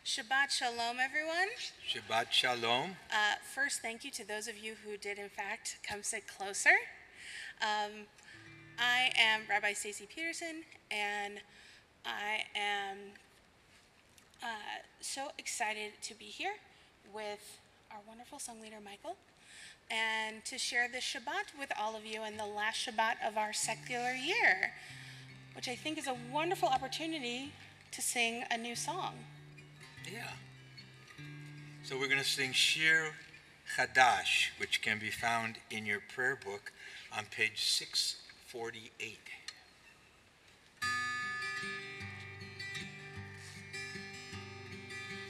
Shabbat Shalom, everyone. Shabbat Shalom. First, thank you to those of you who did, in fact, come sit closer. I am Rabbi Stacy Peterson, and I am so excited to be here with our wonderful song leader, Michael, and to share this Shabbat with all of you in the last Shabbat of our secular year, which I think is a wonderful opportunity to sing a new song. Yeah. So we're going to sing Shir Chadash, which can be found in your prayer book on page 648.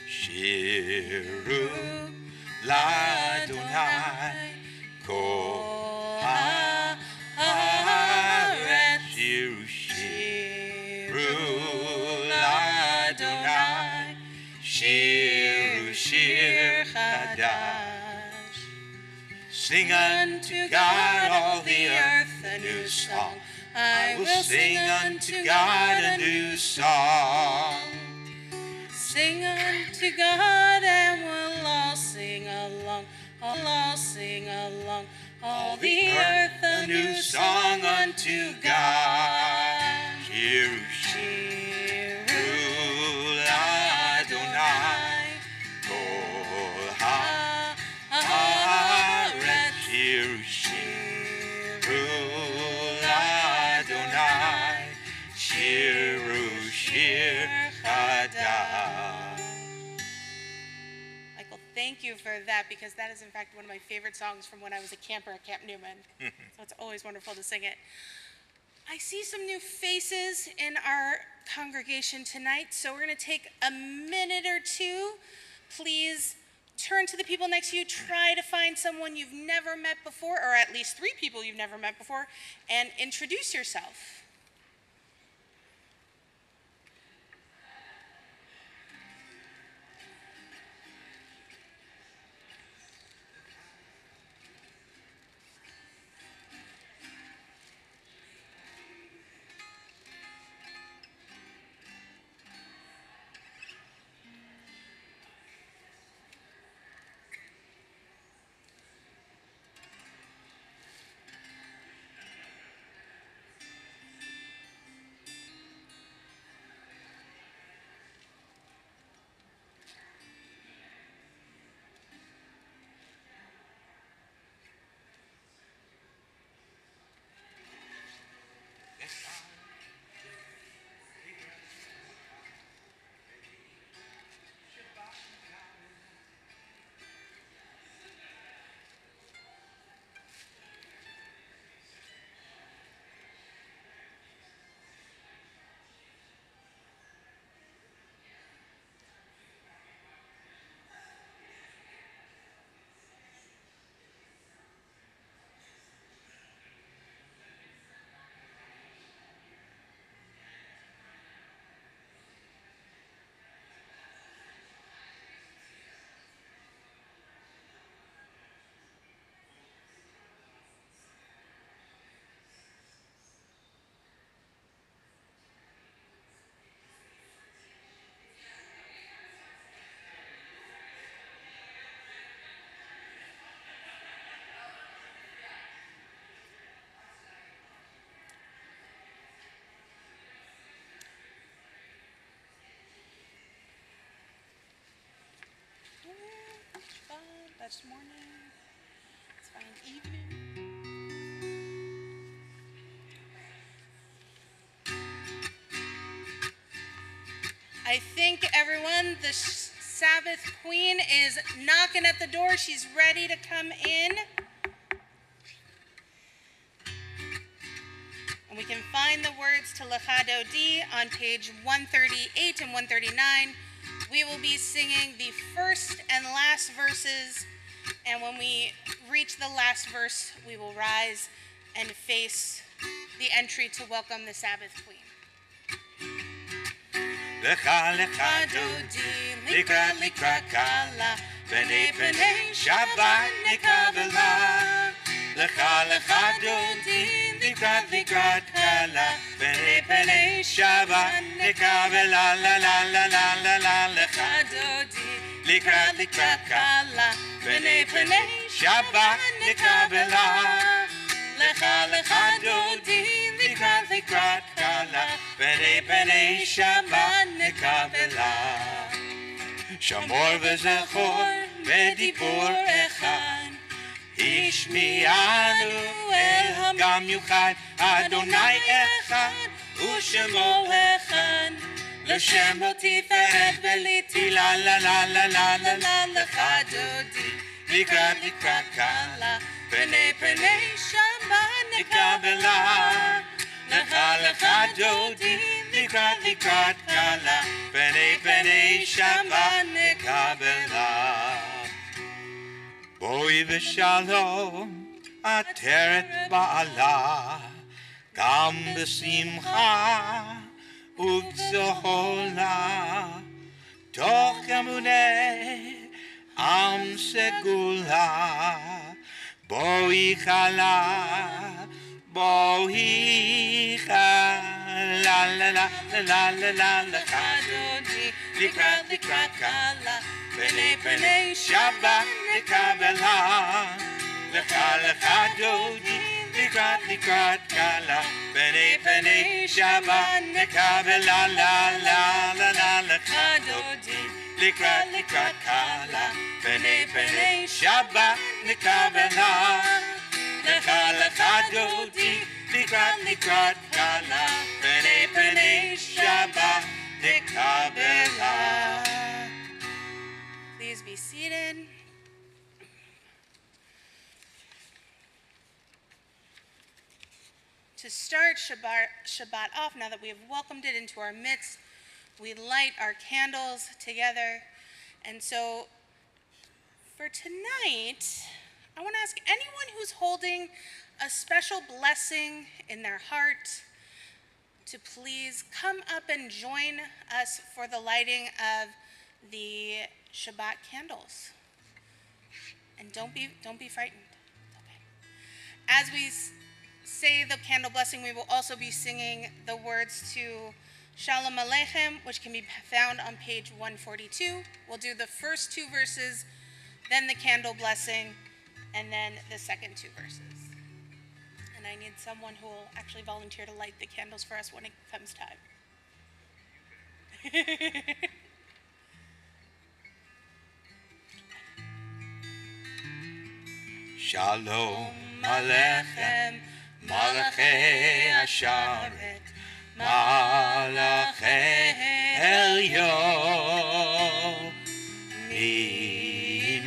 Shiru Ladonai Kol Haaretz Shiru Shiru Ladonai Shiru Shir Chadash. Sing unto God all the earth a new song. I will sing unto God a new song. Sing unto God and we'll all sing along, all sing along. All the earth a new song unto God. Shiru Shiru Ladonai Kol Haaretz Shiru Shiru Ladonai Shiru Shir Chadash. Michael, thank you for that, because that is in fact one of my favorite songs from when I was a camper at Camp Newman. So it's always wonderful to sing it. I see some new faces in our congregation tonight, so we're going to take a minute or two. Please turn to the people next to you. Try to find someone you've never met before, or at least 3 people you've never met before, and introduce yourself. That's morning. It's fine evening. I think everyone, the Sabbath Queen is knocking at the door. She's ready to come in. And we can find the words to Lecha Dodi on page 138 and 139. We will be singing the first and last verses, and when we reach the last verse, we will rise and face the entry to welcome the Sabbath Queen. Lecha lecha dodi, likra likra kala, b'nei b'nei Shabbat nekabela. Lecha lecha dodi, likrat likrat kala, b'nei b'nei Shabbat nikabela la la la la la la lecha dodi, likrat likrat kala, b'nei b'nei Shabbat nikabela. Lecha lecha dodi, likrat likrat kala, b'nei b'nei Shabbat nikabela. Shamor v'zechor v'dibur echad, Ishmi'anu el gam yuchad, Adonai echad u'shemo echad, L'shem tiferet v'liti la la la la la la la lecha dodi, likrat likrat kala, b'nei b'nei Shabbat nikabela. Lecha lecha dodi, likrat likrat kala, b'nei b'nei Shabbat nikabela. Boi v'shalom ateret ba'ala, gam b'simcha uv'zohola, toch emunei am segula, boi chala, boi chala, la la la la la la lecha dodi, likrat likrat kala, b'nei b'nei Shabbat nikabela. Lecha lecha dodi, likrat likrat kala, b'nei b'nei Shabbat nikabela la la la la lecha dodi, likrat likrat kala, b'nei b'nei Shabbat nikabela. Lecha lecha dodi, likrat likrat kala, b'nei b'nei Shabbat nikabela. Please be seated. To start Shabbat off, now that we have welcomed it into our midst, we light our candles together. And so for tonight, I want to ask anyone who's holding a special blessing in their heart to please come up and join us for the lighting of the Shabbat candles. And don't be frightened. Okay. As we say the candle blessing, we will also be singing the words to Shalom Aleichem, which can be found on page 142. We'll do the first two verses, then the candle blessing, and then the second two verses. And I need someone who will actually volunteer to light the candles for us when it comes time. Shalom Aleichem, Malachei Asharet, Malachei Elyon,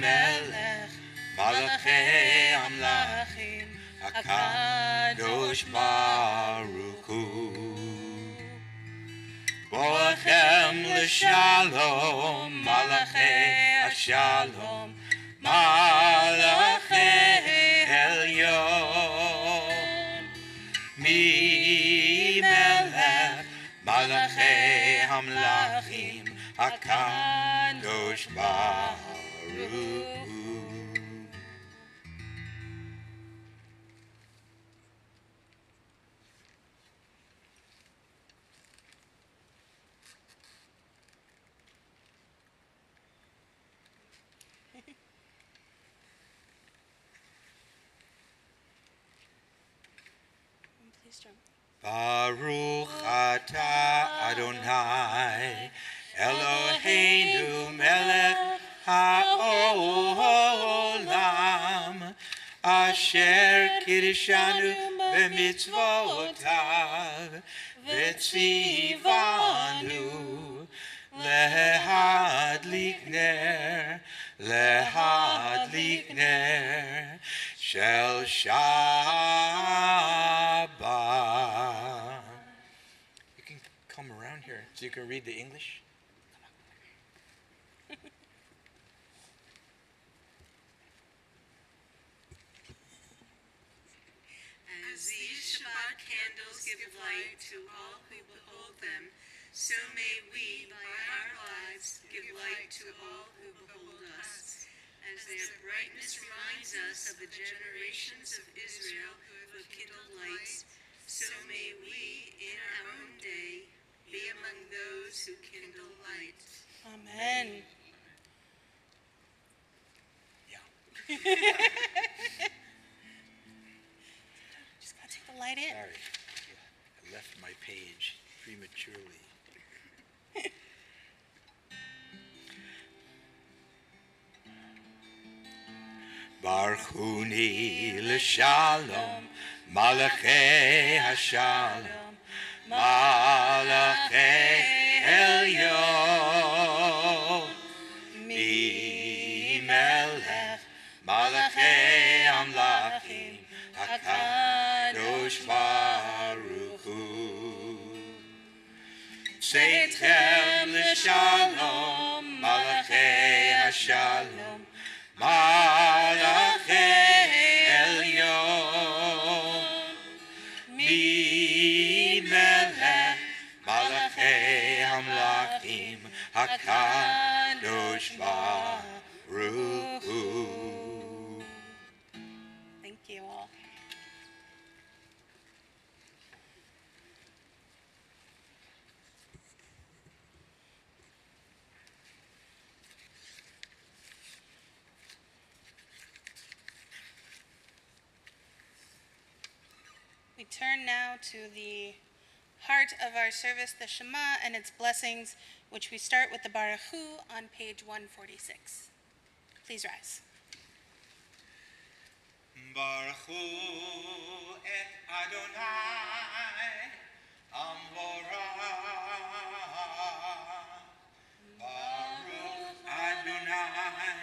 Melech, Malachei Amlachim, HaKadosh Baruch Hu. Boachem l'shalom, Malachei Ashalom, Malachei Elyon, Melech, Malachei Hamlachim, HaKadosh Baruch Hu. Please join. Baruch atah Adonai, Eloheinu melech haolam, asher kiddushanu b'mitzvotav, v'tzivanu lehadlik ner shel Shabbat. You can come around here so you can read the English. As these Shabbat candles give light to all who behold them, so may we, by our lives, give light to all who behold us. As their brightness reminds us of the generations of Israel who have kindled lights, so may we, in our own day, be among those who kindle light. Amen. Yeah. Just gotta take the light in. Sorry. I left my page prematurely. Baruchuni l'shalom, Malachei HaShalom, Malachei Elyon, Melech, Malachei Amlachim, HaKadosh Baruch Hu. Seitchem l'shalom, Malachei HaShalom, Malachei Elyon, Melech, Malachei Amlachim, HaKadosh Baruch Hu. Thank you all. We turn now to the heart of our service, the Shema and its blessings, which we start with the Baruch Hu on page 146. Please rise. Baruch Hu et Adonai, Amvorah. Baruch Adonai,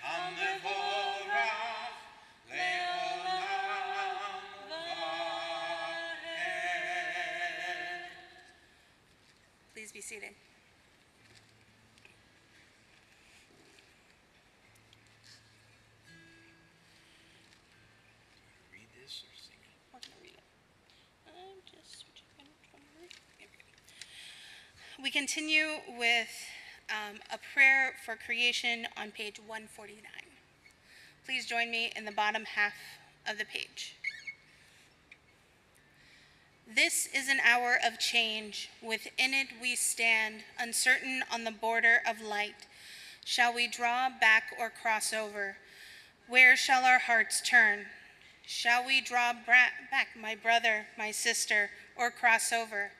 Amvorah, Le'olam va'ed. Please be seated. Read this or sing it? We're gonna read it. I'm just switching from here we go. We continue with a prayer for creation on page 149. Please join me in the bottom half of the page. This is an hour of change. Within it we stand, uncertain on the border of light. Shall we draw back or cross over? Where shall our hearts turn? Shall we draw back, my brother, my sister, or cross over?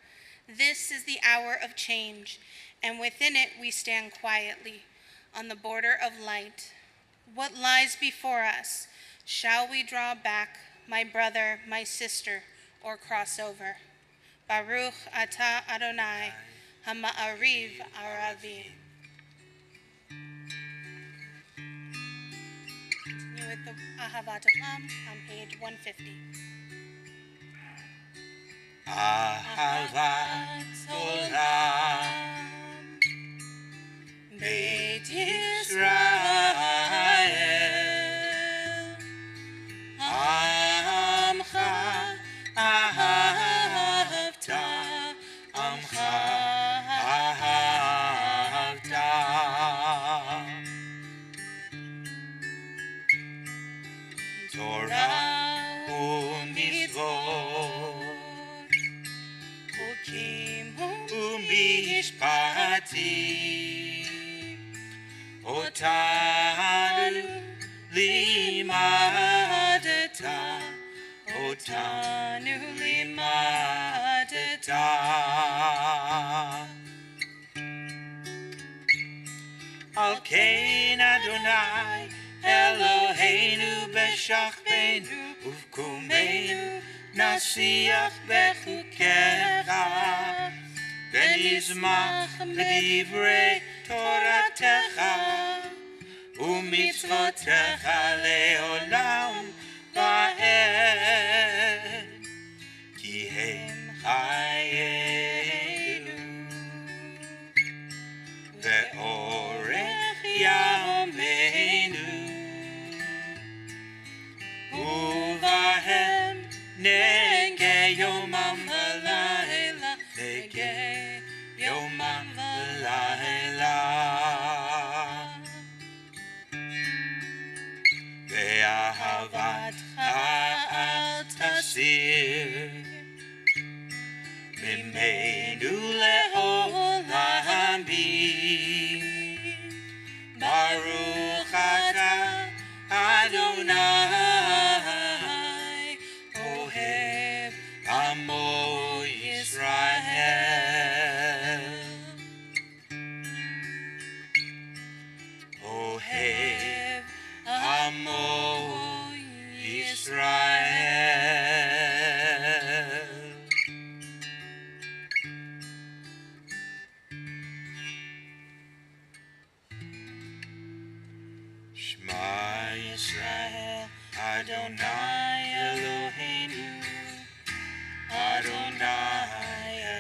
This is the hour of change, and within it we stand quietly on the border of light. What lies before us? Shall we draw back, my brother, my sister, or cross over? Baruch atah Adonai, hama'ariv aravim. Continue with the Ahavat Olam on page 150. Ahavat Olam, Beit Yisrael, Amcha ahavta, Amcha ahavta. Torah u'mitzvot, Chukim u'mishpatim, Otanu limadeta, Otanu limadeta. Al kein Adonai Eloheinu b'shachbenu uvkumeinu nasiach bechukecha v'nizmach b'divrei Toratecha u'mitzvotecha le'olam va'ed ki hem chayenu ve'orech yameinu uvahem nege yomam v'layla, nege yomam v'layla. אהבתך אל תסיר ממנו לעולם בי. ברוך אתה אדוני אוהב עמו ישראל. אוהב עמו ישראל. שמע ישראל, אדוני אלוהינו, אדוני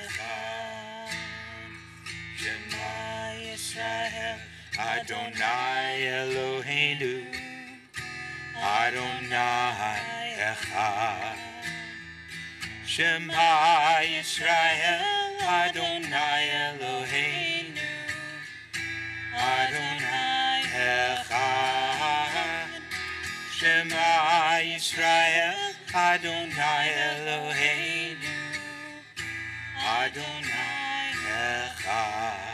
אחד. שמע ישראל, אדוני אלוהינו, אדוני אחד. שמע ישראל, אדוני אלוהינו, אדוני אחד. שמע ישראל, אדוני אלוהינו, אדוני אחד.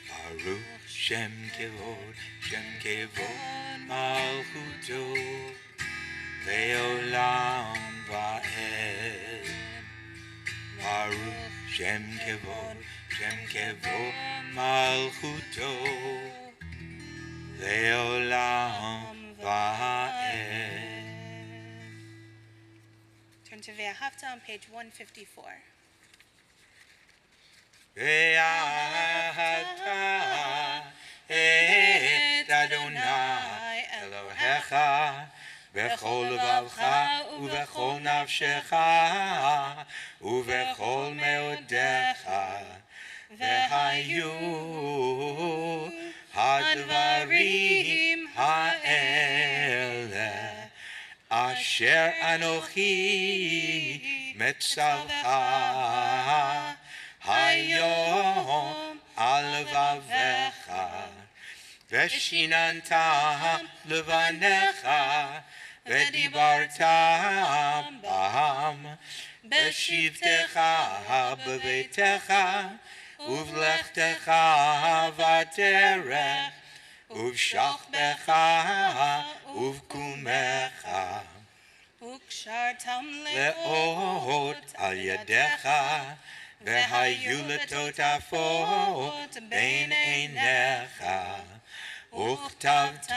ברוך שם כבוד, שם כבוד מלכותו, לעולם ועד. ברוך שם כבוד, שם כבוד מלכותו, לעולם ועד. Turn to Ve'ahavta on page 154. ואהבת את אדוני אלוהיך בכל לבבך ובכל נפשך ובכל מאודיך, והיו הדברים האלה אשר אנוכי מצווך היום על לבביך, ושיננתם לבניך, ודיברת בם, בשבתך בביתך, ובלכתך בדרך, ובשכבך ובקומך, וקשרתם לאות על ידך, והיו לטוטפות בין עיניך, וכתבתם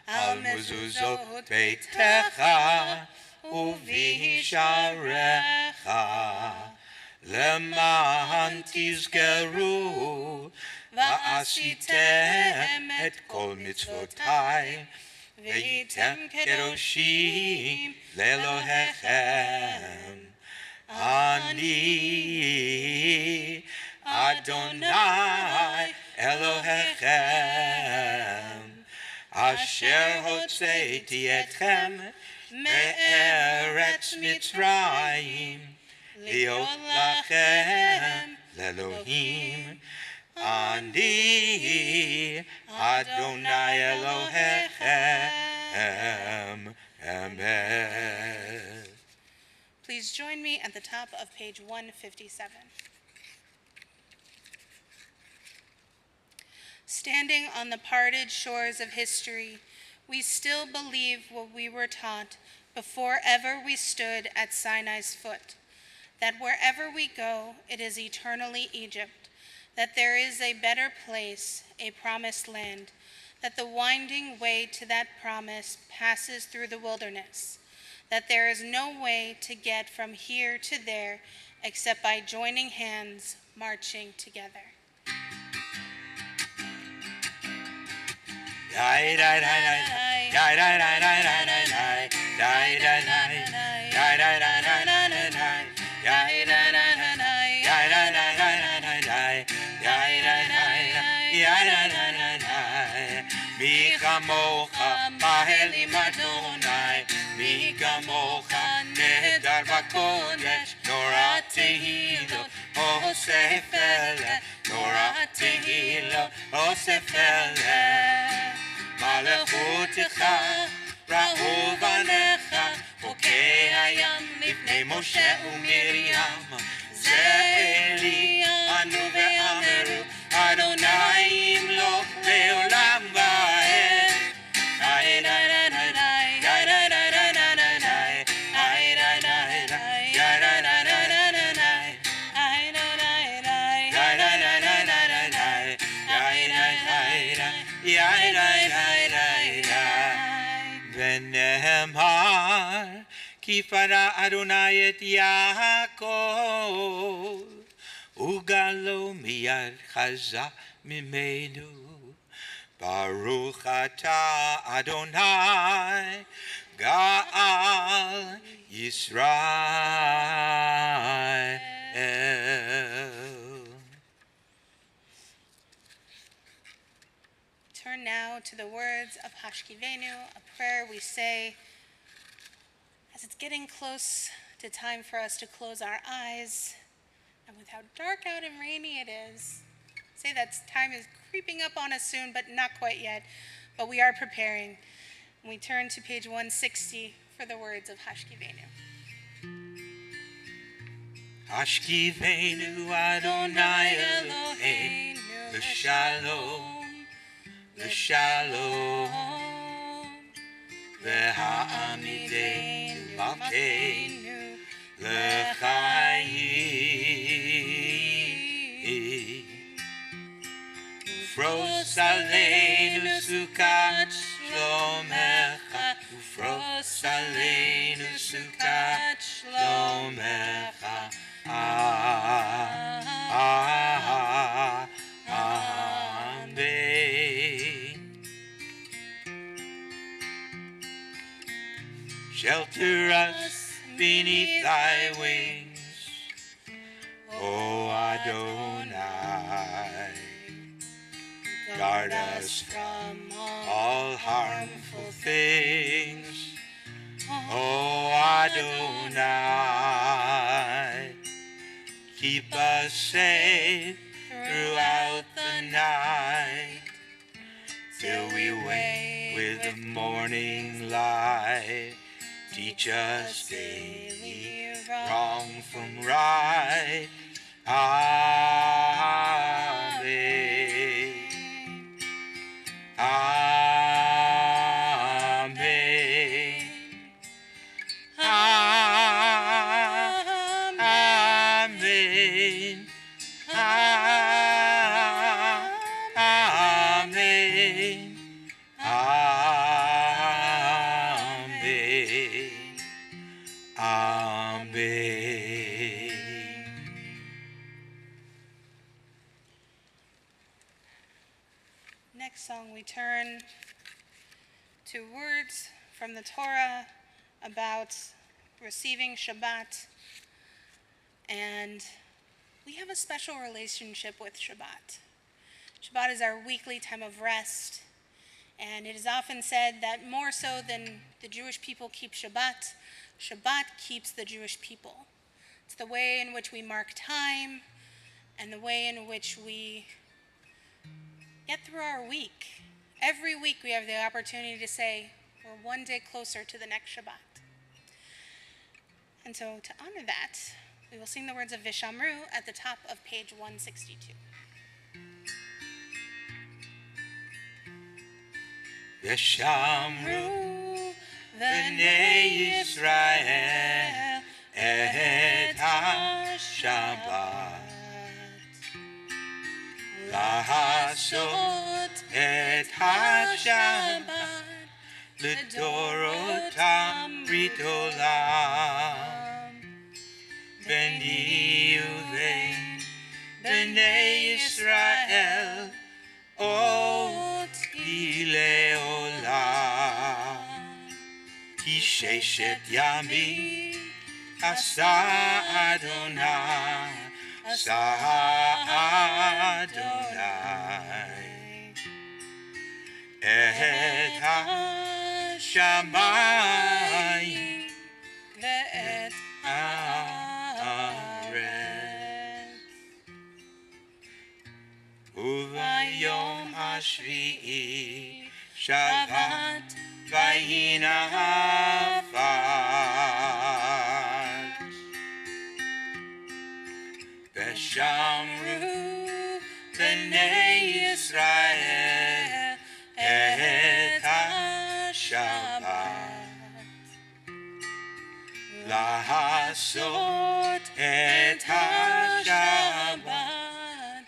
על מזוזות ביתך ובשעריך, למען תזכרו ועשיתם את כל מצוותיי, והייתם קדושים לאלוהיכם. אני אדוני אלוהיכם, אשר הוצאתי אתכם מארץ מצרים, להיות לכם לאלוהים. אני אדוני אלוהיכם. Amen. Please join me at the top of page 157. Standing on the parted shores of history, we still believe what we were taught before ever we stood at Sinai's foot, that wherever we go, it is eternally Egypt, that there is a better place, a promised land, that the winding way to that promise passes through the wilderness, that there is no way to get from here to there except by joining hands, marching together. מי כמוך באלים אדוני, מי כמוך נהדר בקודש, נורא תהילות עושה פלא, נורא תהילות עושה פלא. מלאכותך ראו בניך חוקי הים לפני משה ומרים זה אלי ענו ואמרו אדוני ימלוך לעולם ועד ונאמר כי פרע אדוני את יעקב וגלו מיד חזק ממנו ברוך אתה אדוני גאל ישראל. Turn now to the words of Hashkivenu, a prayer we say as it's getting close to time for us to close our eyes. And with how dark out and rainy it is, say that time is creeping up on us soon, but not quite yet. But we are preparing. And we turn to page 160 for the words of Hashkivenu. Hashkivenu Adonai Eloheinu l'shalom l'shalom והעמידנו בבתנו לחיים ופרוס עלינו סוכת שלומך ופרוס עלינו סוכת שלומך Shelter us beneath thy wings, O Adonai. Guard us from all harmful things, O Adonai. Keep us safe throughout the night, till we wake with the morning light. Teach us daily wrong from right. Amen. Amen. Amen. Amen. Next song, we turn to words from the Torah about receiving Shabbat. And we have a special relationship with Shabbat. Shabbat is our weekly time of rest. And it is often said that more so than the Jewish people keep Shabbat, Shabbat keeps the Jewish people. It's the way in which we mark time and the way in which we get through our week. Every week we have the opportunity to say, we're one day closer to the next Shabbat. And so to honor that, we will sing the words of Vishamru at the top of page 162. Vishamru B'nei Yisrael et ha-Shabbat Lahasot et ha-Shabbat L'dorotam brit olam B'nei Uvein B'nei Yisrael Ot le'olam Ki sheshet yamim Asa Adonai Asa Adonai Et ha-shamayim Ve'et haaretz Uvayom hashvi'i Shabbat vayinafat Beshamru b'nei Yisrael et ha-Shabbat Lahasot et ha-Shabbat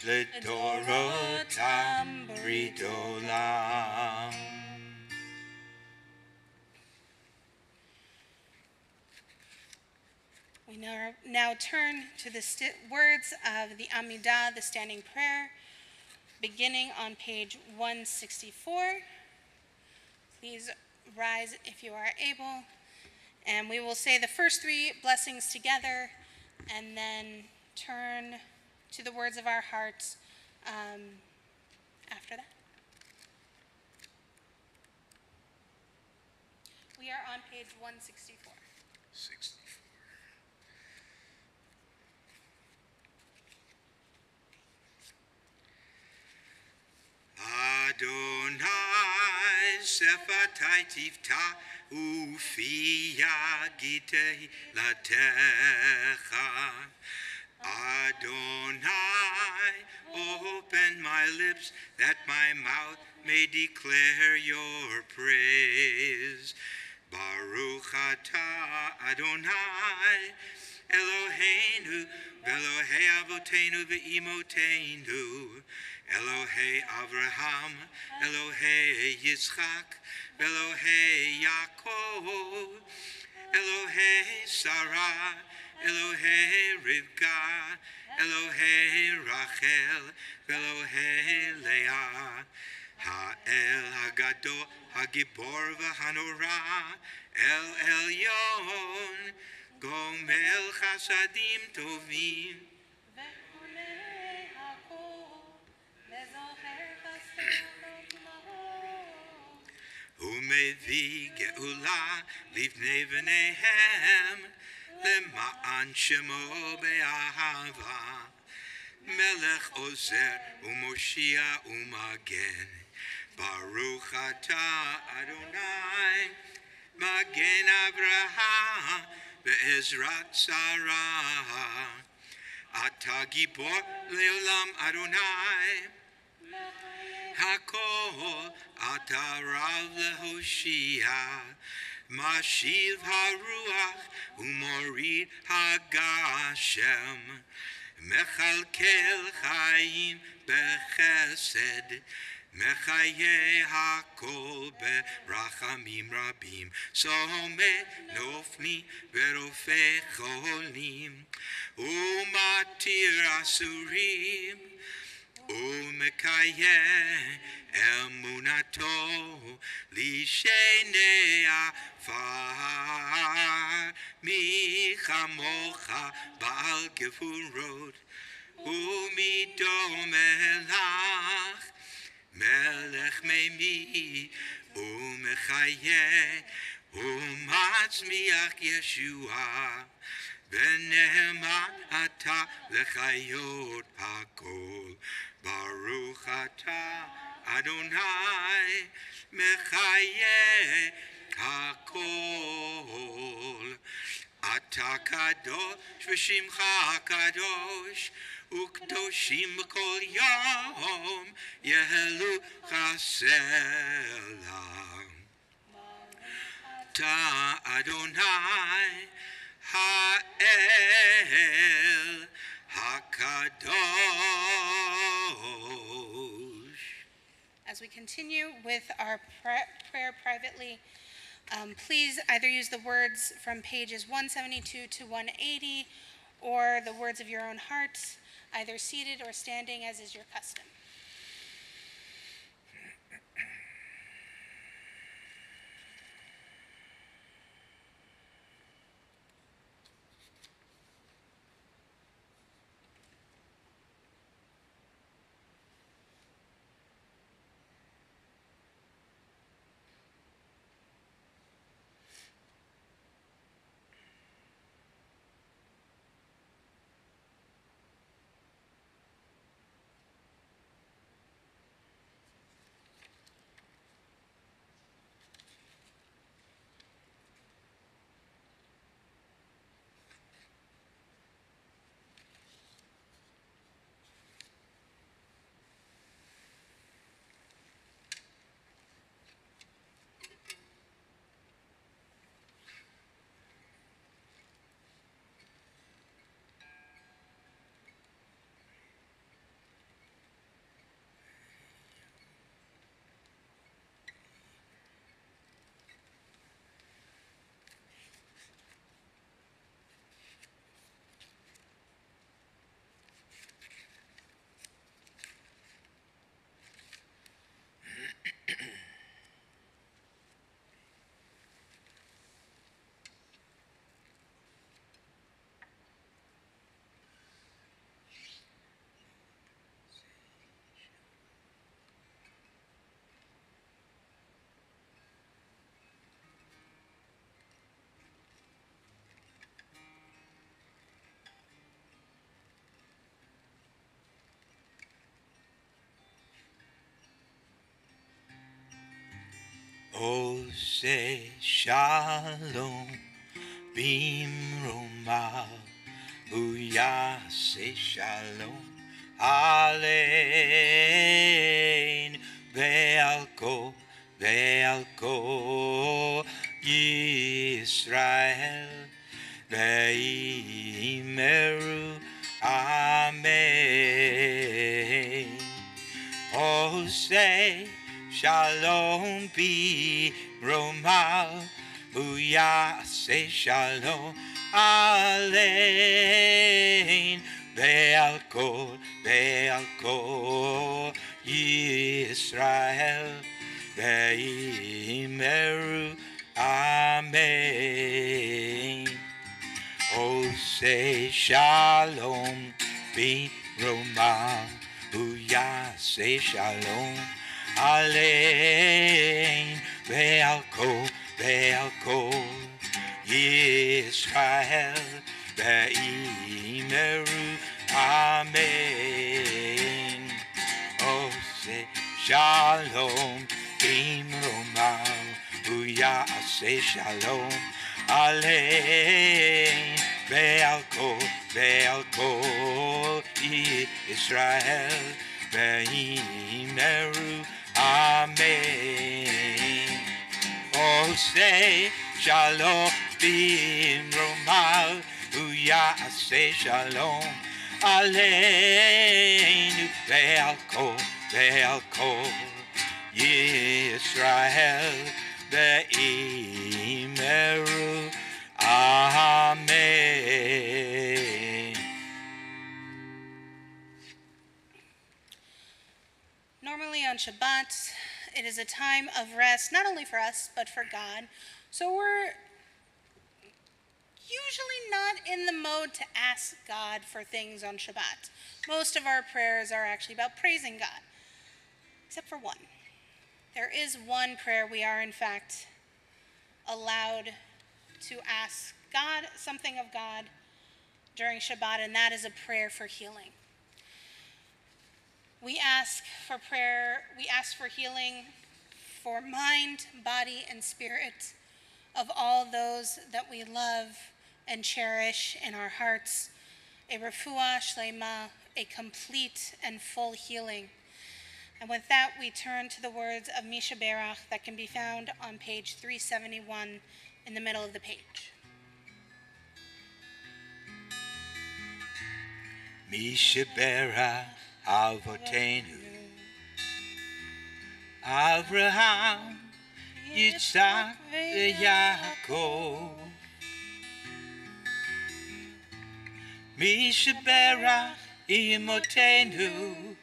L'dorotam brit olam. We now turn to the words of the Amidah, the standing prayer, beginning on page 164. Please rise if you are able, and we will say the first three blessings together, and then turn to the words of our hearts after that. We are on page 164. 64. Adonai sefatai tifta ufia gitei latecha. Adonai, open my lips that my mouth may declare your praise. Baruch atah Adonai Eloheinu v'Elohei Avoteinu v'Imotenu Elohei Avraham, Elohei Yitzchak, Elohei Yaakov, Elohei Sarah, Elohei Rivka, Elohei Rachel, Elohei Leah, Ha'el Hagadol, Hagibor v'Hanora, El Elyon, Gomel Chasadim Tovim, Umevi geula livnei v'neihem lema'an shemo be'ahava melech ozer umoshia umagen Baruch atah Adonai magen Avraham ve'ezrat Sarah atah gibor leolam Adonai Hakol atarav lehoshia Mashiv haruach umorid hagashem Mechalkel chayim bechesed Mechaye hakol berachamim rabim Some nofni verofe cholim Umatir asurim Umekayeh emunato lishenei afar mi chamocha ba'al gefurot umidom elach melech meimi umechayeh umatzmiach Yeshua v'nehema ata lechayot hakol Baruch atah Adonai mechayeh hakol Atah kadosh v'shimcha kadosh ukdoshim kol yom yehelu chaselam Ta Adonai ha'el HaKadosh. As we continue with our prayer privately, please either use the words from pages 172 to 180 or the words of your own heart, either seated or standing as is your custom. Ose Shalom Bimroma Uyase Shalom Alein Be'alko Yisrael Ve'imeru Amen. Ose Shalom Bi Romal Uyase Shalom Alein Be'alko Yisrael Ve'imeru Amen. Ose Shalom Bi Romal Uyase Shalom Alein Be'alko Yisrael Ve'imeru Amen. Ose Shalom Bimromal Uyase Shalom Alein Be'alko Yisrael Ve'imeru Amen. Ose Shalom Bimromal Uyase Shalom Aleinu Be'alko Yisrael Ve'imeru Amen. Normally on Shabbat, it is a time of rest, not only for us, but for God. So we're usually not in the mode to ask God for things on Shabbat. Most of our prayers are actually about praising God, except for one. There is one prayer we are, in fact, allowed to ask God something of God during Shabbat, and that is a prayer for healing. We ask for healing for mind, body, and spirit of all those that we love and cherish in our hearts. A refuah shlema, a complete and full healing. And with that, we turn to the words of Misha Berach that can be found on page 371 in the middle of the page. Misha Berach Avotenu Abraham Yitzhak Yaakov Misha Berach Imotenu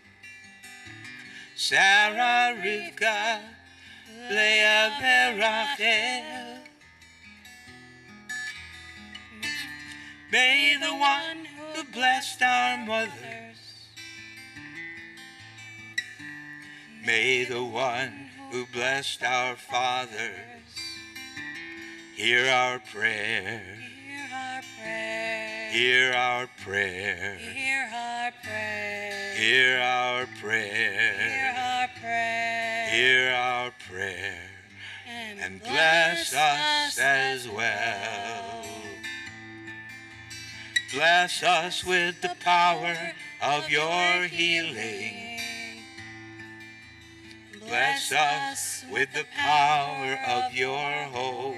Sarah Rivka Leah Berachel. May the one who blessed our mothers, may the one who blessed our fathers, hear our prayer. Hear our prayer. Hear our prayer. Hear our prayer. Hear our prayer. Hear our prayer. And bless us as well. Bless us with the power of your healing. Bless us with the power of your hope.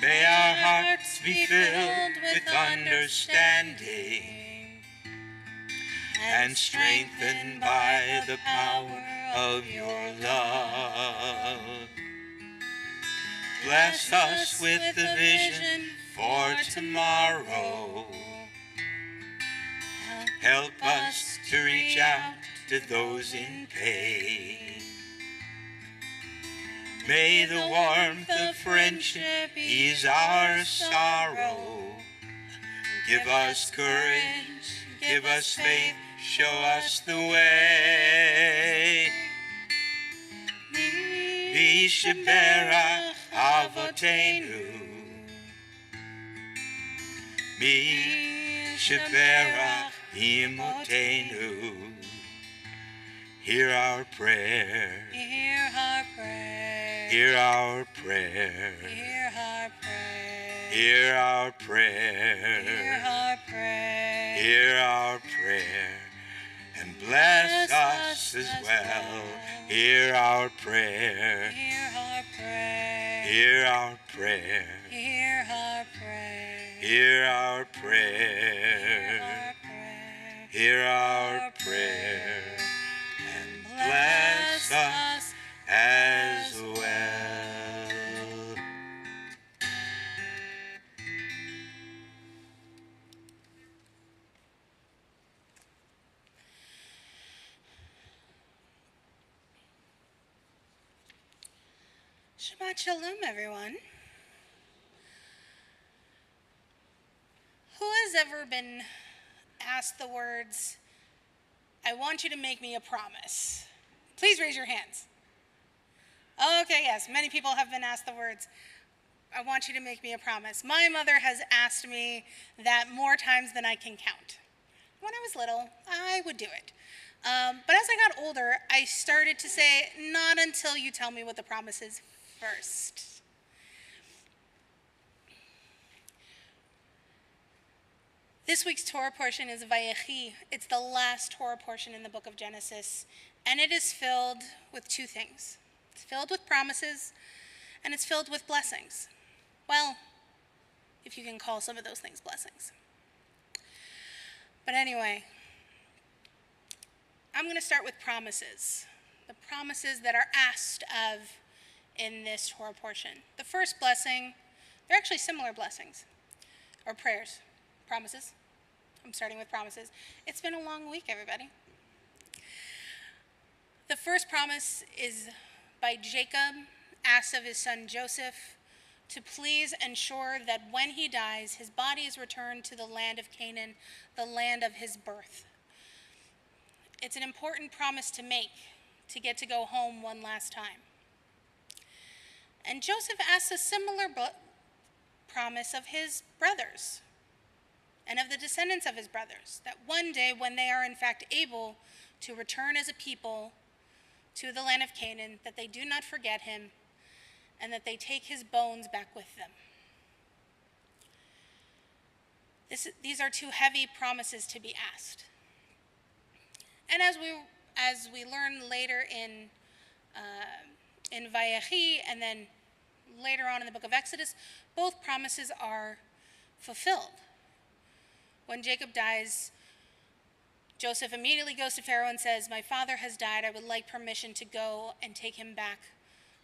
May our hearts be filled with understanding and strengthened by the power of your love. Bless us with the vision for tomorrow. Help us to reach out to those in pain. May the warmth of friendship ease our sorrow. Give us courage, give us faith, show us the way. Misha Berach Avotenu. Misha Berach Imotenu. Hear our prayer. Hear prayer. Hear our prayer. Hear our prayer. Hear our prayer. Hear our prayer. Hear our prayer. And bless us as well. Hear our prayer. Hear our prayer. Hear our prayer. Hear our prayer. Hear our prayer. Hear our prayer. And bless us as well. Shabbat Shalom, everyone. Who has ever been asked the words, "I want you to make me a promise"? Please raise your hands. Okay, yes, many people have been asked the words, "I want you to make me a promise." My mother has asked me that more times than I can count. When I was little, I would do it. But as I got older, I started to say, "Not until you tell me what the promise is first." This week's Torah portion is Vayechi. It's the last Torah portion in the book of Genesis, and it is filled with two things. It's filled with promises, and it's filled with blessings. Well, if you can call some of those things blessings. But anyway, I'm going to start with promises. The promises that are asked of in this Torah portion. The first blessing, they're actually similar blessings, or prayers. Promises. I'm starting with promises. It's been a long week, everybody. The first promise is by Jacob, asked of his son Joseph to please ensure that when he dies, his body is returned to the land of Canaan, the land of his birth. It's an important promise to make, to get to go home one last time. And Joseph asks a similar promise of his brothers and of the descendants of his brothers, that one day when they are in fact able to return as a people to the land of Canaan, that they do not forget him and that they take his bones back with them. These are two heavy promises to be asked. And as we learn later in Vayechi and then later on in the book of Exodus, both promises are fulfilled. When Jacob dies, Joseph immediately goes to Pharaoh and says, "My father has died. I would like permission to go and take him back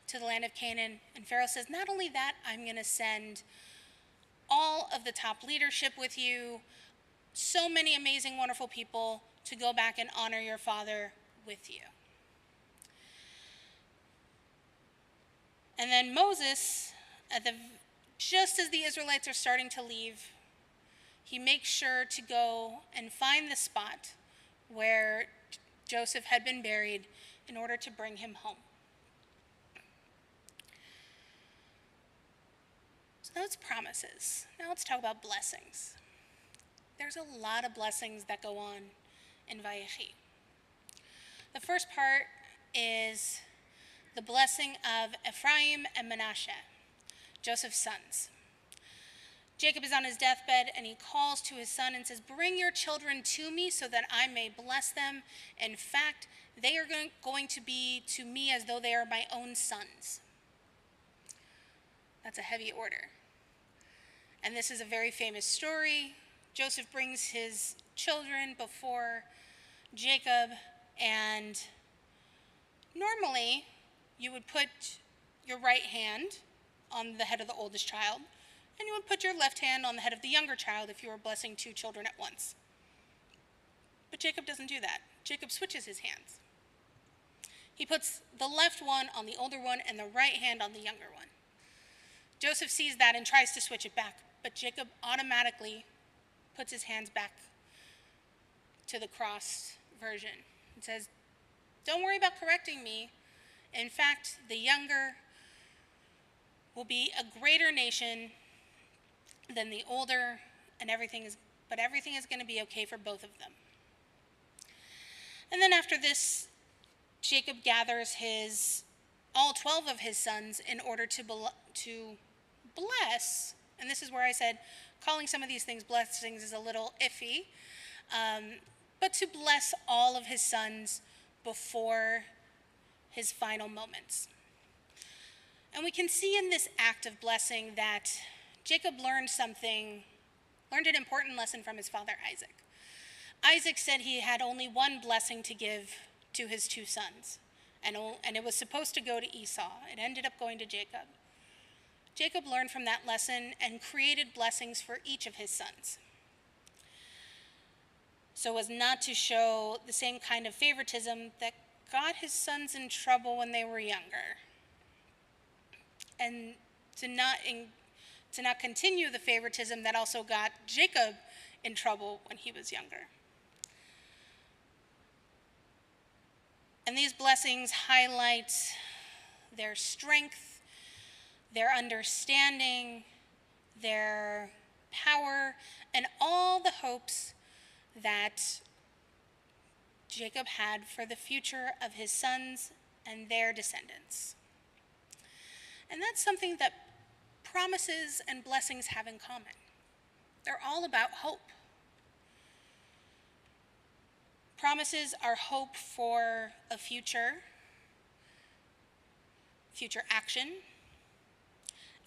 to the land of Canaan." And Pharaoh says, "Not only that, I'm going to send all of the top leadership with you, so many amazing, wonderful people to go back and honor your father with you." And then Moses, just as the Israelites are starting to leave, he makes sure to go and find the spot where Joseph had been buried in order to bring him home. So those promises. Now let's talk about blessings. There's a lot of blessings that go on in Vayechi. The first part is the blessing of Ephraim and Manasseh, Joseph's sons. Jacob is on his deathbed, and he calls to his son and says, "Bring your children to me so that I may bless them. In fact, they are going to be to me as though they are my own sons." That's a heavy order. And this is a very famous story. Joseph brings his children before Jacob, and normally you would put your right hand on the head of the oldest child, and you would put your left hand on the head of the younger child if you were blessing two children at once. But Jacob doesn't do that. Jacob switches his hands. He puts the left one on the older one and the right hand on the younger one. Joseph sees that and tries to switch it back, but Jacob automatically puts his hands back to the crossed version and says, "Don't worry about correcting me. In fact, the younger will be a greater nation than the older, and everything is going to be okay for both of them." And then after this, Jacob gathers his all 12 of his sons in order to bless, and this is where I said calling some of these things blessings is a little iffy, but to bless all of his sons before his final moments. And we can see in this act of blessing that Jacob learned an important lesson from his father Isaac. Isaac said he had only one blessing to give to his two sons, and it was supposed to go to Esau. It ended up going to Jacob. Jacob learned from that lesson and created blessings for each of his sons, so as not to show the same kind of favoritism that got his sons in trouble when they were younger, and to not continue the favoritism that also got Jacob in trouble when he was younger. And these blessings highlight their strength, their understanding, their power, and all the hopes that Jacob had for the future of his sons and their descendants. And that's something that promises and blessings have in common. They're all about hope. Promises are hope for a future action,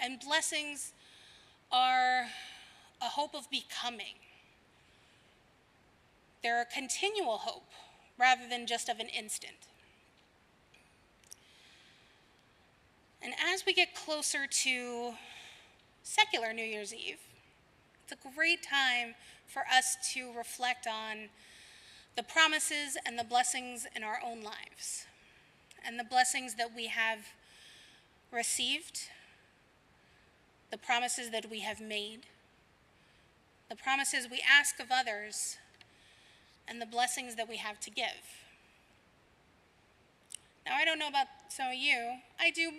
and blessings are a hope of becoming. They're a continual hope rather than just of an instant. And as we get closer to secular New Year's Eve, it's a great time for us to reflect on the promises and the blessings in our own lives, and the blessings that we have received, the promises that we have made, the promises we ask of others, and the blessings that we have to give. Now, I don't know about some of you. I do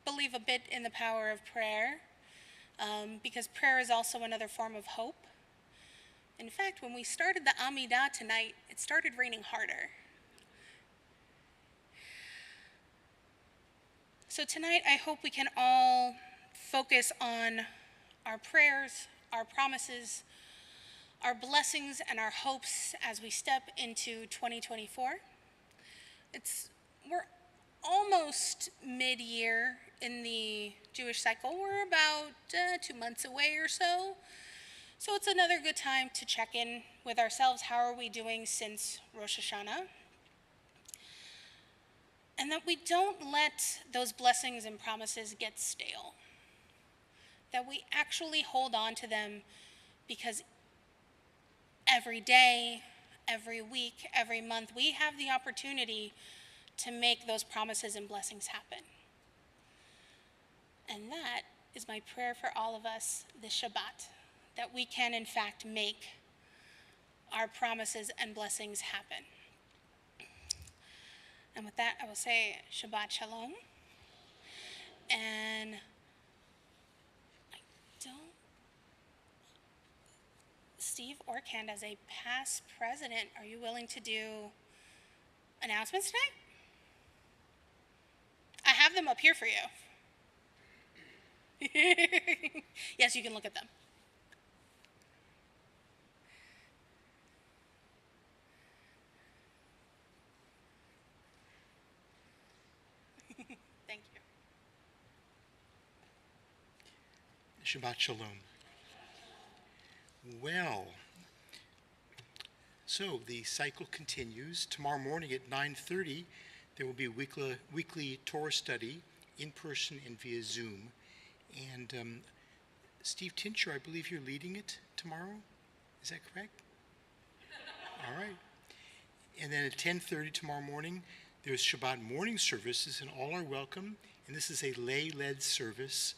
believe a bit in the power of prayer, because prayer is also another form of hope. In fact, when we started the Amidah tonight, it started raining harder. So tonight, I hope we can all focus on our prayers, our promises, our blessings, and our hopes as we step into 2024. We're almost mid-year in the Jewish cycle. We're about 2 months away or so. So it's another good time to check in with ourselves. How are we doing since Rosh Hashanah? And that we don't let those blessings and promises get stale. That we actually hold on to them, because every day, every week, every month, we have the opportunity to make those promises and blessings happen. And that is my prayer for all of us this Shabbat, that we can in fact make our promises and blessings happen. And with that, I will say Shabbat Shalom. And Steve Orkand, as a past president, are you willing to do announcements tonight? I have them up here for you. Yes, you can look at them. Thank you. Shabbat Shalom. Well, so the cycle continues. Tomorrow morning at 9:30, there will be a weekly Torah study in person and via Zoom. And Steve Tincher, I believe you're leading it tomorrow. Is that correct? All right. And then at 10:30 tomorrow morning, there's Shabbat morning services, and all are welcome. And this is a lay-led service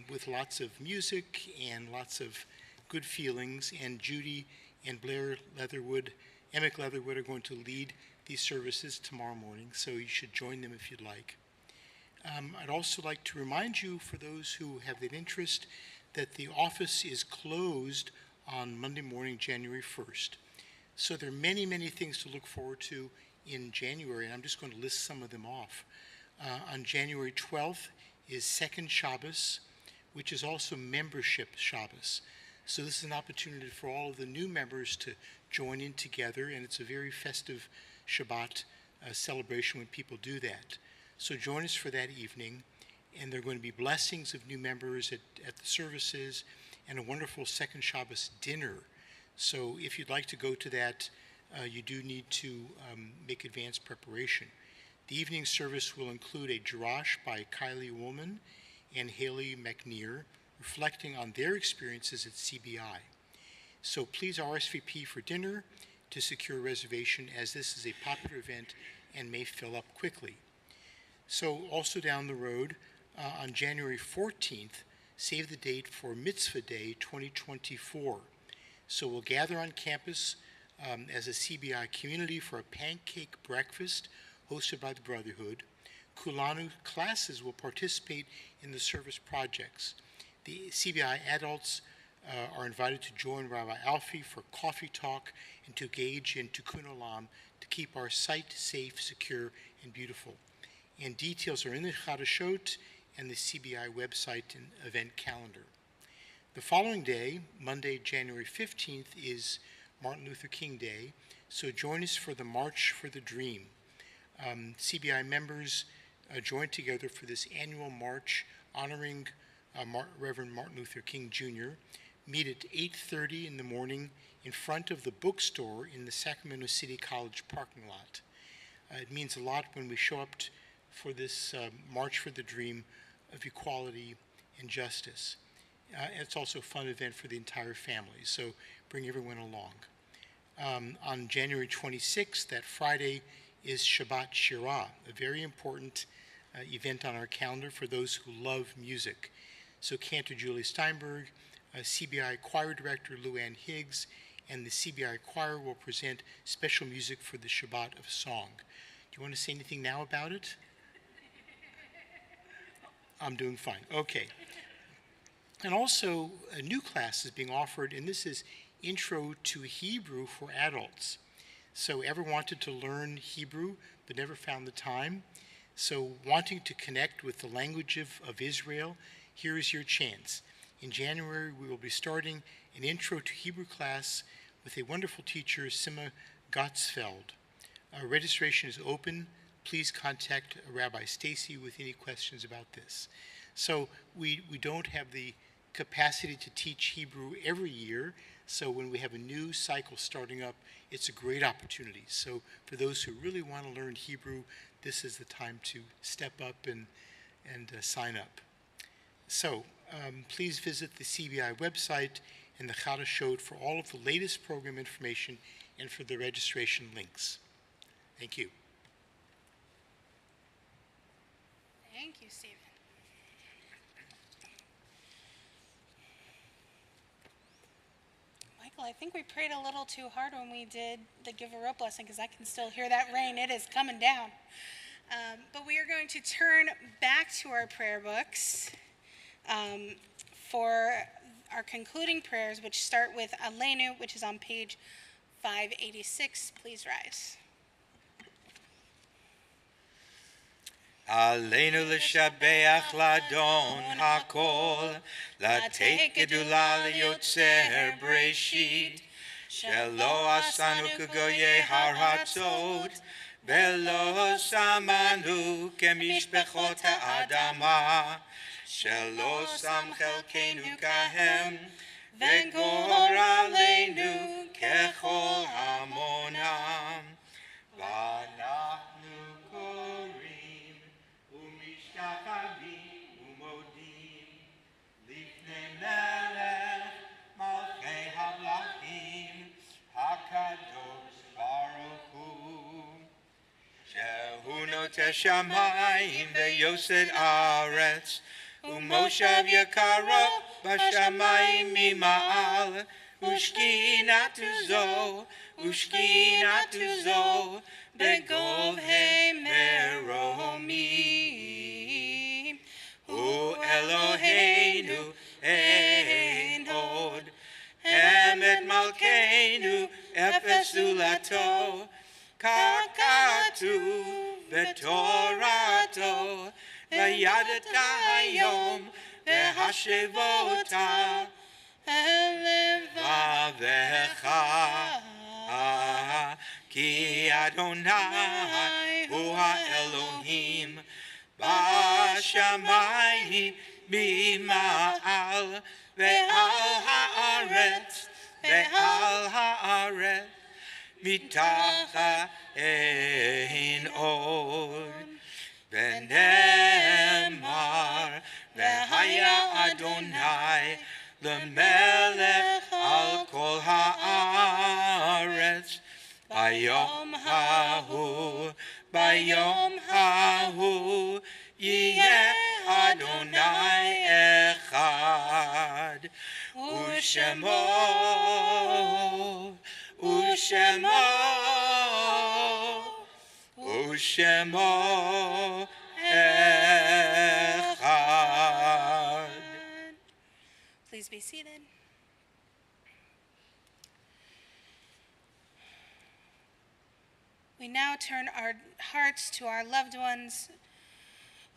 with lots of music and lots of good feelings. And Judy and Emick Leatherwood are going to lead these services tomorrow morning, so you should join them if you'd like. I'd also like to remind you, for those who have an interest, that the office is closed on Monday morning, January 1st. So there are many, many things to look forward to in January, and I'm just going to list some of them off. On January 12th is Second Shabbos, which is also Membership Shabbos. So this is an opportunity for all of the new members to join in together, and it's a very festive Shabbat celebration when people do that. So join us for that evening, and there are going to be blessings of new members at the services and a wonderful Second Shabbos dinner. So if you'd like to go to that, you do need to make advanced preparation. The evening service will include a drash by Kylie Woolman and Haley McNear, reflecting on their experiences at CBI. So please RSVP for dinner to secure a reservation, as this is a popular event and may fill up quickly. So also down the road, on January 14th, save the date for Mitzvah Day 2024. So we'll gather on campus as a CBI community for a pancake breakfast hosted by the Brotherhood. Kulanu classes will participate in the service projects. The CBI adults are invited to join Rabbi Alfie for coffee talk and to engage in Tikkun Olam to keep our site safe, secure, and beautiful. And details are in the Chadashot and the CBI website and event calendar. The following day, Monday, January 15th, is Martin Luther King Day, so join us for the March for the Dream. CBI members join together for this annual march honoring Reverend Martin Luther King Jr. Meet at 8:30 in the morning in front of the bookstore in the Sacramento City College parking lot. It means a lot when we show up for this March for the Dream of equality and justice. It's also a fun event for the entire family, so bring everyone along. On January 26th, that Friday, is Shabbat Shirah, a very important event on our calendar for those who love music. So Cantor Julie Steinberg, CBI Choir Director Luann Higgs, and the CBI Choir will present special music for the Shabbat of Song. Do you want to say anything now about it? I'm doing fine. Okay. And also, a new class is being offered, and this is Intro to Hebrew for Adults. So ever wanted to learn Hebrew but never found the time? So wanting to connect with the language of Israel, here is your chance. In January, we will be starting an Intro to Hebrew class with a wonderful teacher, Sima Gottsfeld. Registration is open. Please contact Rabbi Stacy with any questions about this. So we don't have the capacity to teach Hebrew every year, so when we have a new cycle starting up, it's a great opportunity. So for those who really want to learn Hebrew, this is the time to step up and sign up. So please visit the CBI website and the Chadashot for all of the latest program information and for the registration links. Thank you. Thank you, Stephen. Michael, I think we prayed a little too hard when we did the Give a Rope blessing, because I can still hear that rain. It is coming down. But we are going to turn back to our prayer books for our concluding prayers, which start with Aleinu, which is on page 586. Please rise. עלינו לשבח לאדון הכל, לתת גדולה ליוצר בראשית, שלא עשנו כגויי הארצות, ולא שמנו כמשפחות האדמה, שלא שם חלקנו כהם, וגורלנו ככל המונם. ואנחנו קוראים ומשתחווים ומודים לפני מלך מלכי המלכים הקדוש ברוך הוא, שהוא נוטה שמיים ויוסד ארץ, ומושב יקרו בשמיים ממעל, ושכינתו זו בגובהי מרומים. הוא אלוהינו אין עוד, אמת מלכנו אפס זולתו, כך כתוב בתורתו, וידעת היום והשבות אל לבבך, כי אדוני הוא האלוהים בשמיים ממעל ועל הארץ מתחת אין עוד. ונאמר והיה אדוני למלך על כל הארץ ביום ההוא יהיה אדוני אחד ושמו אחד. Please be seated. We now turn our hearts to our loved ones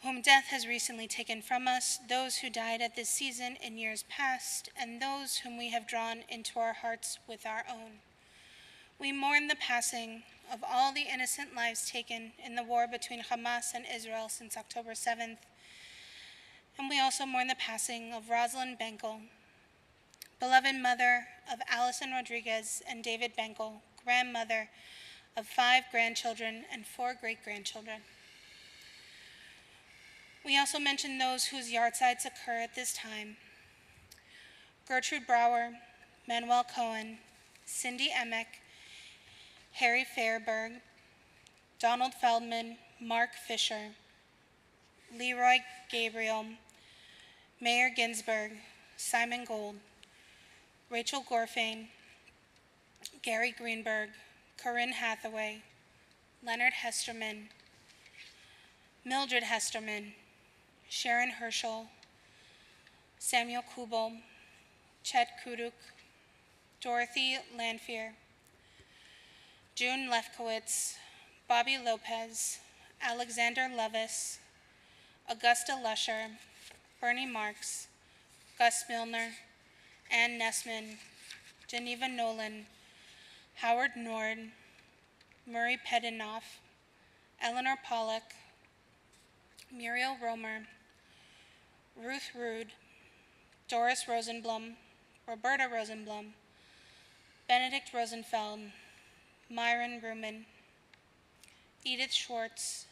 whom death has recently taken from us, those who died at this season in years past, and those whom we have drawn into our hearts with our own. We mourn the passing of all the innocent lives taken in the war between Hamas and Israel since October 7th, and we also mourn the passing of Rosalind Benkel, beloved mother of Allison Rodriguez and David Benkel, grandmother of 5 grandchildren and 4 great-grandchildren. We also mention those whose yahrzeits occur at this time: Gertrude Brower, Manuel Cohen, Cindy Emick, Harry Fairberg, Donald Feldman, Mark Fisher, Leroy Gabriel, Mayor Ginsburg, Simon Gold, Rachel Gorfain, Gary Greenberg, Corinne Hathaway, Leonard Hesterman, Mildred Hesterman, Sharon Herschel, Samuel Kubel, Chet Kuduk, Dorothy Lanfear, June Lefkowitz, Bobby Lopez, Alexander Levis, Augusta Lusher, Bernie Marks, Gus Milner, Ann Nessman, Geneva Nolan, Howard Nord, Murray Pedinoff, Eleanor Pollock, Muriel Romer, Ruth Rude, Doris Rosenblum, Roberta Rosenblum, Benedict Rosenfeld, Myron Ruman, Edith Schwartz,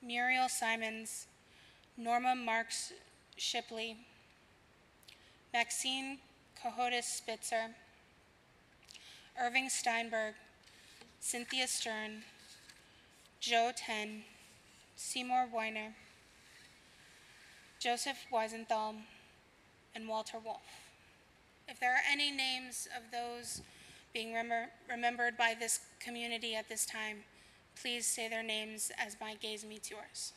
Muriel Simons, Norma Marks Shipley, Maxine Cohodes Spitzer, Irving Steinberg, Cynthia Stern, Joe Ten, Seymour Weiner, Joseph Weisenthal, and Walter Wolf. If there are any names of those being remembered by this community at this time, please say their names as my gaze meets yours.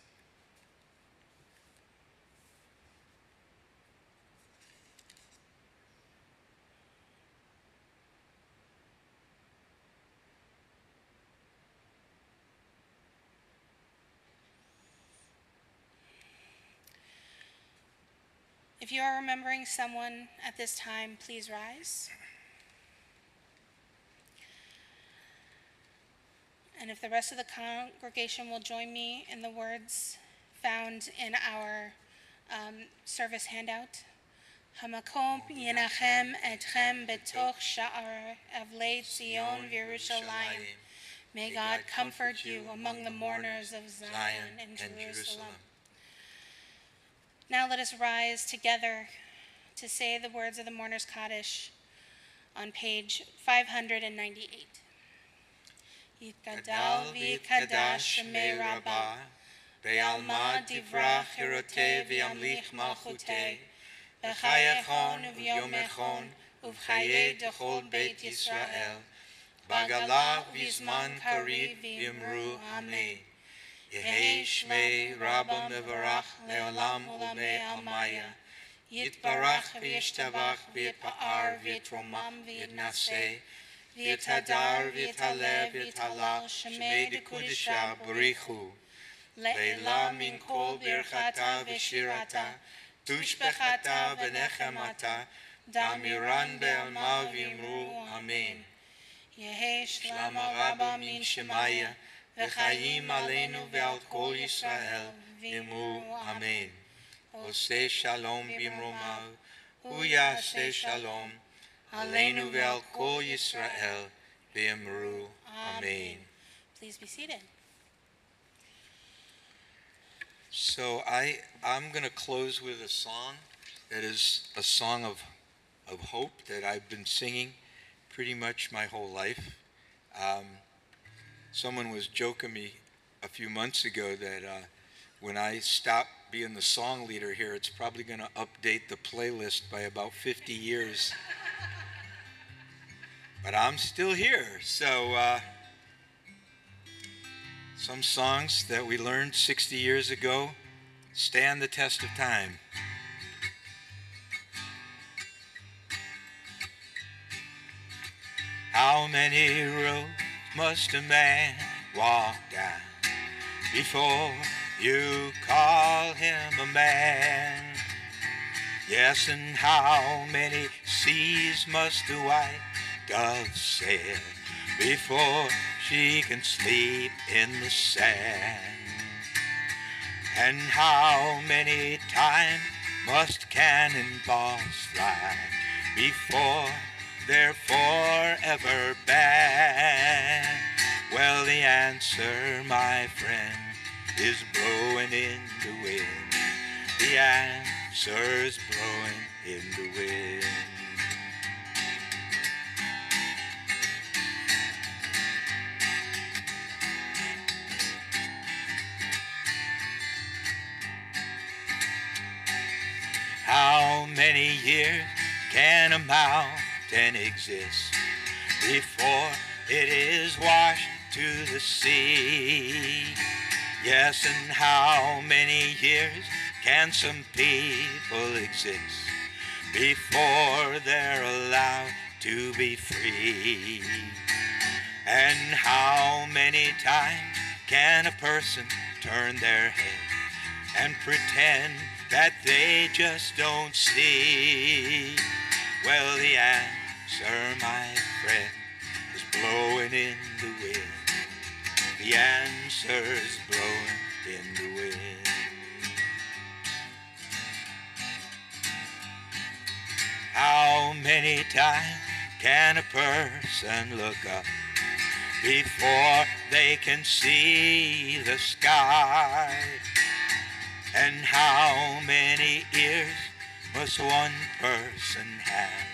If you are remembering someone at this time, please rise. And if the rest of the congregation will join me in the words found in our service handout. Hamakom yenachem etchem betoch sha'ar avlei Zion v'Yerushalayim. May God comfort you among the mourners of Zion and Jerusalem. Now let us rise together to say the words of the Mourner's Kaddish on page 598. Yitgadal v'yikadash shemei Rabbah, ve'alma divrach hiroteh v'yamlich malchuteh, b'chayechon v'yomechon uv'chayei dechol beit Yisrael, b'galah v'zman kariv v'yimru amen. Yehi shmei Rabba mevarach le'olam u'lamei almaya. Yitbarach v'yishtabach v'yitpa'ar v'yitromam v'yitnaseh v'yitadar v'yitalev v'yitalal shemei dekudisha barichu. Leila min kol birchata v'shirata, tushbechata v'nechemata, damiran be'alma v'imru, amen. Yehi Shlama Rabba min Shemaya, v'chaim aleinu ve'al kol Yisrael, v'imru, amen. Oseh shalom bimromav, hu yaseh shalom, aleinu ve'al kol Yisrael, v'imru, amen. Please be seated. So I'm going to close with a song that is a song of hope that I've been singing pretty much my whole life. Someone was joking me a few months ago that when I stop being the song leader here, it's probably going to update the playlist by about 50 years. But I'm still here, so some songs that we learned 60 years ago stand the test of time. How many roads must a man walk down before you call him a man? Yes, and how many seas must a white dove sail before she can sleep in the sand? And how many times must cannonballs fly before they're forever banned? Well, the answer, my friend, is blowing in the wind. The answer's blowing in the wind. How many years can a mountain exist before it is washed to the sea? Yes, and how many years can some people exist before they're allowed to be free? And how many times can a person turn their head and pretend that they just don't see? Well, the answer, my friend, is blowing in the wind. The answer's blowing in the wind. How many times can a person look up before they can see the sky? And how many ears must one person have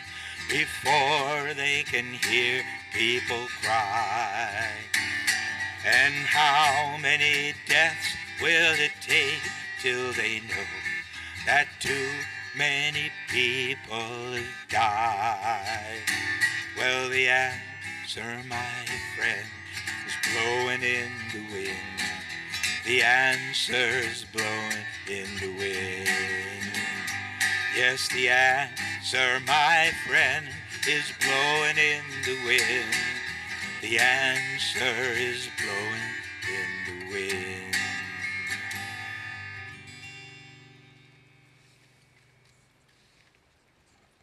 before they can hear people cry? And how many deaths will it take till they know that too many people have died? Well, the answer, my friend, is blowing in the wind. The answer's blowing in the wind. Yes, the answer, my friend, is blowing in the wind. The answer is blowing in the wind.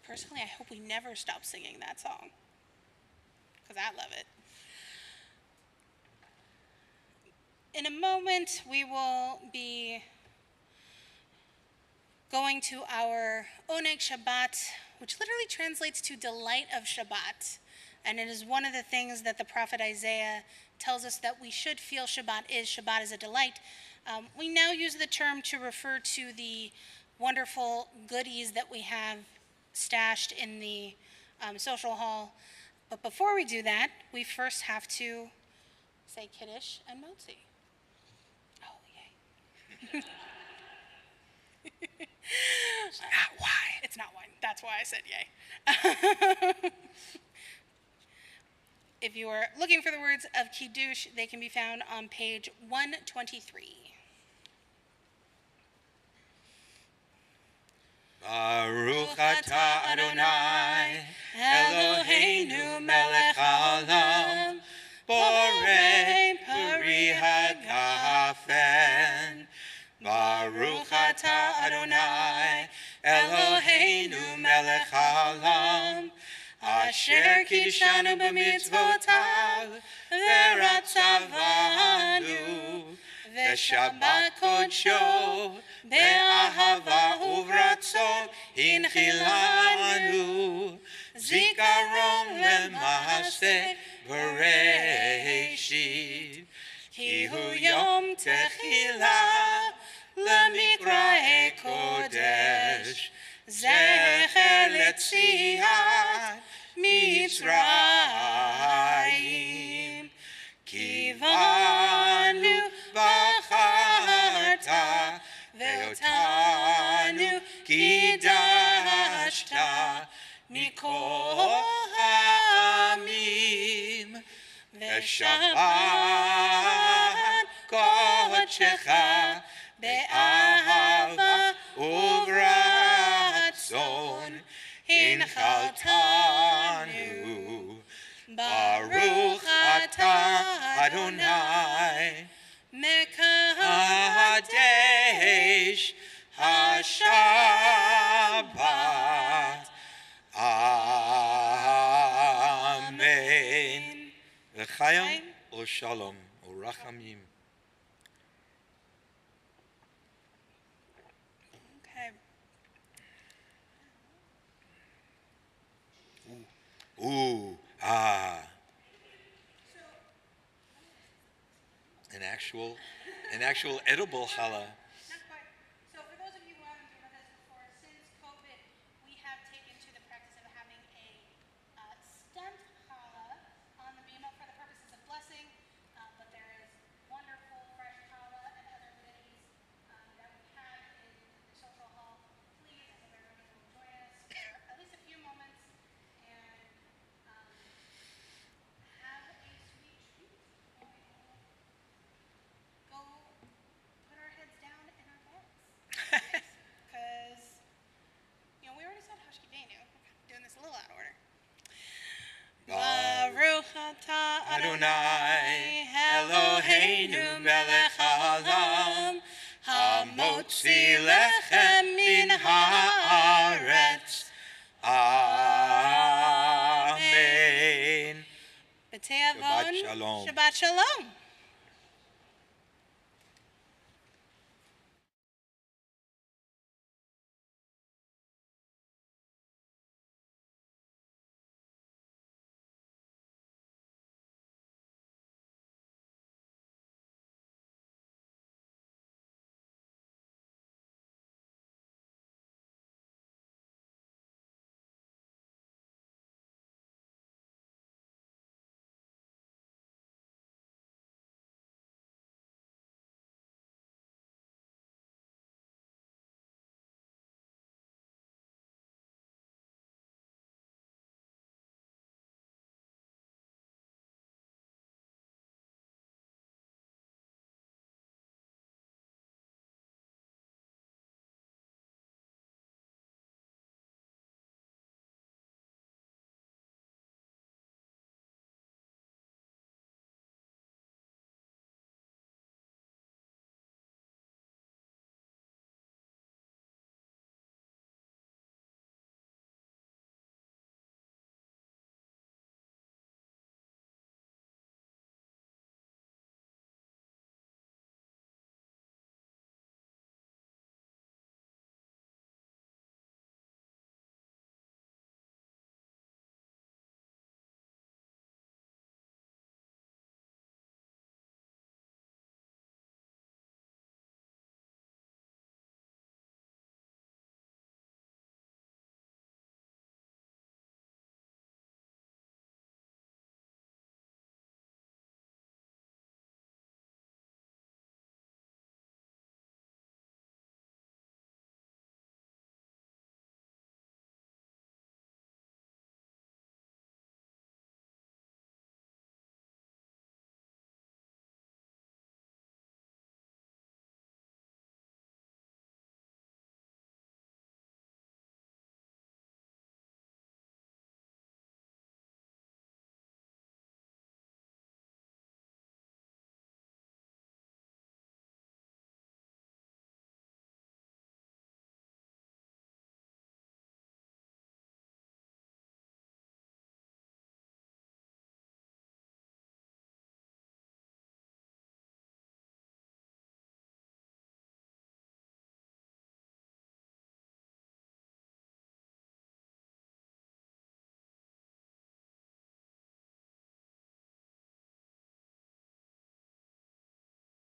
Personally, I hope we never stop singing that song, because I love it. In a moment, we will be going to our Oneg Shabbat, which literally translates to delight of Shabbat. And it is one of the things that the prophet Isaiah tells us that we should feel Shabbat is a delight. We now use the term to refer to the wonderful goodies that we have stashed in the social hall. But before we do that, we first have to say Kiddush and Motzi. Oh, yay. It's not wine. It's not wine. That's why I said yay. If you are looking for the words of Kiddush, they can be found on page 123. Baruch atah Adonai, Eloheinu melech haolam, borei peri hagafen. Baruch atah Adonai, Eloheinu melech haolam, asher kiddushanu b'mitzvotav, v'ratzavanu, v'shabbat kodsho, be'ahava uvratzon inchilanu, zikaron lema'aseh Bereshit. Ki hu yom techila lemikra kodesh, zecher letziat Mitzrayim. Kivanu bacharta ve'otanu kidashta mikol ha'amim. Shabbat kodshecha be'ahava uvratzon hinchaltanu. Baruch atah Adonai mekadesh hashabbat. Amen. L'chaim u'shalom u'rachamim. Okay. Ooh, an actual edible challah. Not quite. So for those of you who haven't been with us before, since COVID, we have taken to the practice of having a stunt challah on the bima for the purposes of blessing, but there is wonderful fresh challah and other goodies that we have in the social hall. Please, I hope everybody will join us for at least a few moments and have a sweet treat. Go put our heads down in our beds. Because, we already said Hashkidenu. We're kind of doing this a little out of order. Baruch atah Adonai Eloheinu melech haolam, hamotzi lechem min haaretz. Amen. B'tei avon. Shabbat shalom. Shabbat shalom.